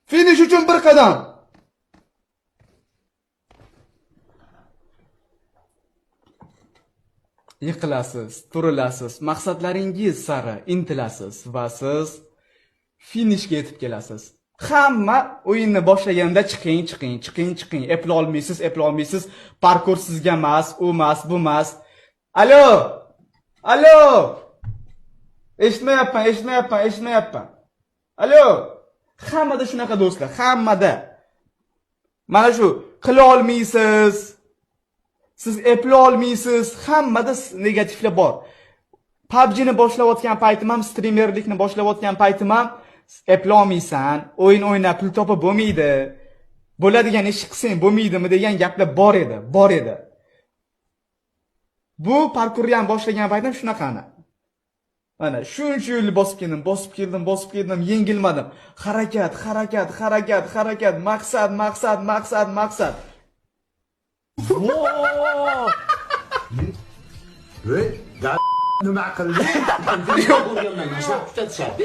Finish uchun bir qadam. Yiqilasiz, turilasiz, maqsadlaringiz sari intilasiz va siz finishga yetib kelasiz. Hamma o'yinni boshlaganda chiqing. Eplay olmaysiz. Parkur sizga emas, u emas, bu emas. Alo. Eshitmayapman. Alo. Hammada shunaqa do'stlar, hammada. Mana shu qila olmaysiz. Siz eplay olmaysiz, hammada negativlar bor. PUBG ni boshlayotgan paytim ham, streamerlikni boshlayotgan paytim ham eplay olmaysan, o'yin o'ynab pul topib bo'lmaydi. Bo'ladigan ish qilsang bo'lmaydimi degan gaplar bor edi. Bu parkurni ham boshlagan paytim shunaqani. Mana shuncha yo'l bosib keldim, yengilmadim. Harakat, maqsad. Voy, nima qildi? Bo'lganman, nashab tutatishadi.